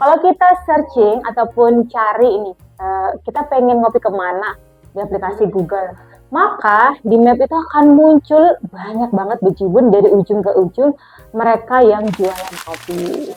Kalau kita searching ataupun cari ini, kita pengen ngopi kemana di aplikasi Google, maka di map itu akan muncul banyak banget bejibun dari ujung ke ujung mereka yang jualan kopi.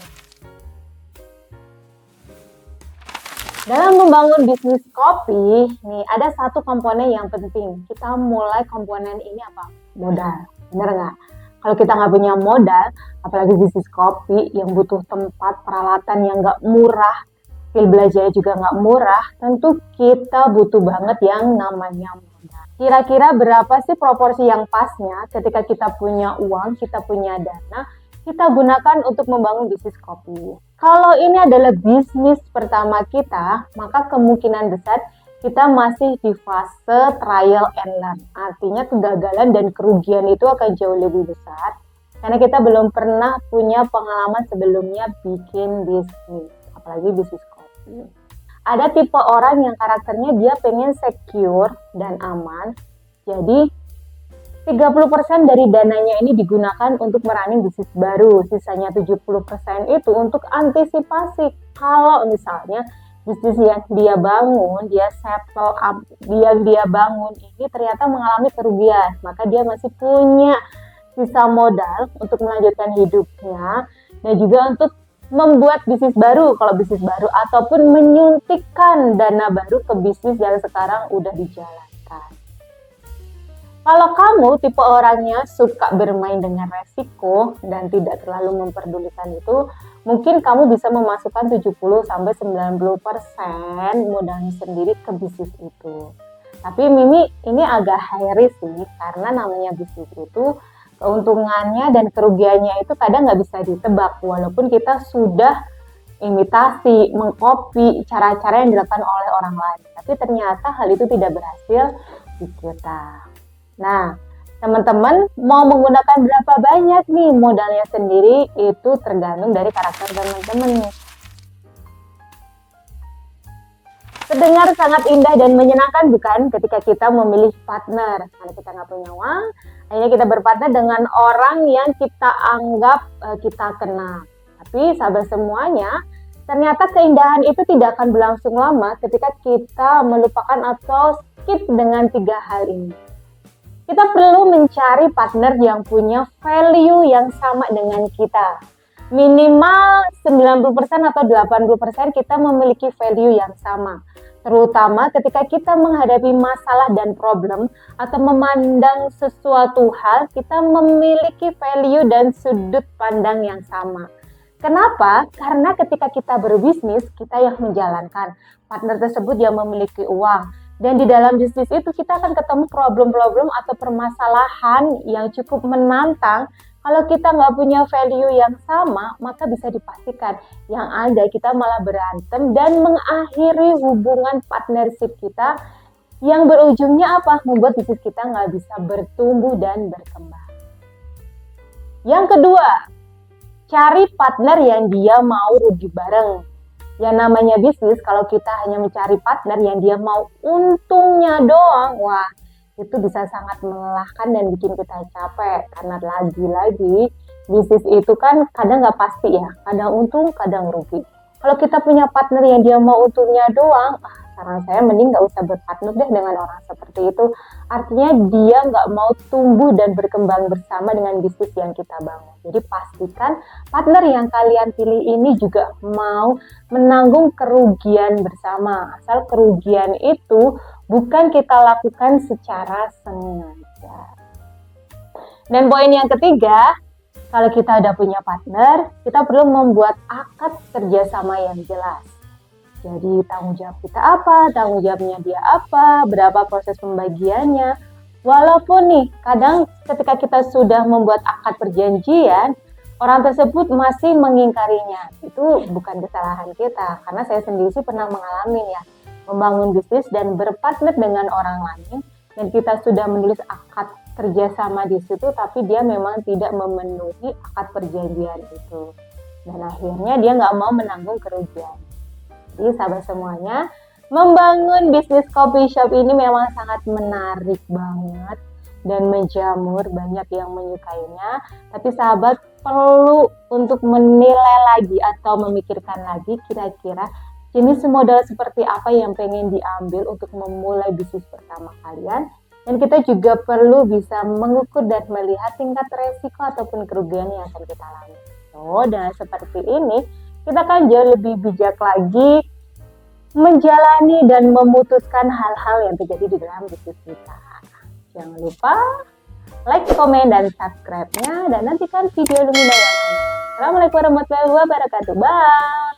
Dalam membangun bisnis kopi, nih ada satu komponen yang penting. Kita mulai komponen ini apa? Modal. Bener nggak? Kalau kita nggak punya modal, apalagi bisnis kopi yang butuh tempat, peralatan yang nggak murah, skill belajarnya juga nggak murah, tentu kita butuh banget yang namanya modal. Kira-kira berapa sih proporsi yang pasnya ketika kita punya uang, kita punya dana, kita gunakan untuk membangun bisnis kopi. Kalau ini adalah bisnis pertama kita, maka kemungkinan besar kita masih di fase trial and learn. Artinya kegagalan dan kerugian itu akan jauh lebih besar karena kita belum pernah punya pengalaman sebelumnya bikin bisnis, apalagi bisnis kopi. Ada tipe orang yang karakternya dia pengen secure dan aman, jadi 30% dari dananya ini digunakan untuk merunning bisnis baru, sisanya 70% itu untuk antisipasi kalau misalnya bisnis yang dia bangun, dia settle up, yang dia bangun ini ternyata mengalami kerugian, maka dia masih punya sisa modal untuk melanjutkan hidupnya dan juga untuk membuat bisnis baru kalau bisnis baru ataupun menyuntikkan dana baru ke bisnis yang sekarang udah dijalankan. Kalau kamu tipe orangnya suka bermain dengan resiko dan tidak terlalu memperdulikan itu, mungkin kamu bisa memasukkan 70-90% modalnya sendiri ke bisnis itu. Tapi Mimi ini agak high risk sih, karena namanya bisnis itu keuntungannya dan kerugiannya itu kadang nggak bisa ditebak, walaupun kita sudah imitasi, mengcopy cara-cara yang dilakukan oleh orang lain. Tapi ternyata hal itu tidak berhasil di kita. Nah, teman-teman mau menggunakan berapa banyak nih modalnya sendiri itu tergantung dari karakter teman-teman nih. Terdengar sangat indah dan menyenangkan bukan ketika kita memilih partner. Karena kita nggak punya uang, akhirnya kita berpartner dengan orang yang kita anggap kita kenal. Tapi sahabat semuanya, ternyata keindahan itu tidak akan berlangsung lama ketika kita melupakan atau skip dengan 3 hal ini. Kita perlu mencari partner yang punya value yang sama dengan kita. Minimal 90% atau 80% kita memiliki value yang sama. Terutama ketika kita menghadapi masalah dan problem atau memandang sesuatu hal, kita memiliki value dan sudut pandang yang sama. Kenapa? Karena ketika kita berbisnis, kita yang menjalankan. Partner tersebut yang memiliki uang. Dan di dalam bisnis itu kita akan ketemu problem-problem atau permasalahan yang cukup menantang. Kalau kita nggak punya value yang sama, maka bisa dipastikan yang ada kita malah berantem dan mengakhiri hubungan partnership kita yang berujungnya apa? Membuat bisnis kita nggak bisa bertumbuh dan berkembang. Yang kedua, cari partner yang dia mau rugi bareng. Yang namanya bisnis, kalau kita hanya mencari partner yang dia mau untungnya doang, wah itu bisa sangat melelahkan dan bikin kita capek. Karena lagi-lagi bisnis itu kan kadang nggak pasti ya, kadang untung, kadang rugi. Kalau kita punya partner yang dia mau untungnya doang, saran saya mending nggak usah berpartner deh dengan orang seperti itu. Artinya dia nggak mau tumbuh dan berkembang bersama dengan bisnis yang kita bangun. Jadi pastikan partner yang kalian pilih ini juga mau menanggung kerugian bersama. Asal kerugian itu bukan kita lakukan secara sengaja. Dan poin yang ketiga, kalau kita udah punya partner, kita perlu membuat akad kerjasama yang jelas. Jadi tanggung jawab kita apa, tanggung jawabnya dia apa, berapa proses pembagiannya. Walaupun nih, kadang ketika kita sudah membuat akad perjanjian, orang tersebut masih mengingkarinya. Itu bukan kesalahan kita, karena saya sendiri sih pernah mengalami ya, membangun bisnis dan berpartner dengan orang lain, dan kita sudah menulis akad kerjasama di situ, tapi dia memang tidak memenuhi akad perjanjian itu. Dan akhirnya dia nggak mau menanggung kerugian. Jadi sahabat semuanya, membangun bisnis coffee shop ini memang sangat menarik banget dan menjamur, banyak yang menyukainya. Tapi sahabat perlu untuk menilai lagi atau memikirkan lagi kira-kira jenis modal seperti apa yang pengen diambil untuk memulai bisnis pertama kalian. Dan kita juga perlu bisa mengukur dan melihat tingkat resiko ataupun kerugian yang akan kita alami. So, dengan seperti ini, kita akan jauh lebih bijak lagi menjalani dan memutuskan hal-hal yang terjadi di dalam bisnis kita. Jangan lupa like, komen, dan subscribe-nya, dan nantikan video Lumina yang lain. Assalamualaikum warahmatullahi wabarakatuh. Bye!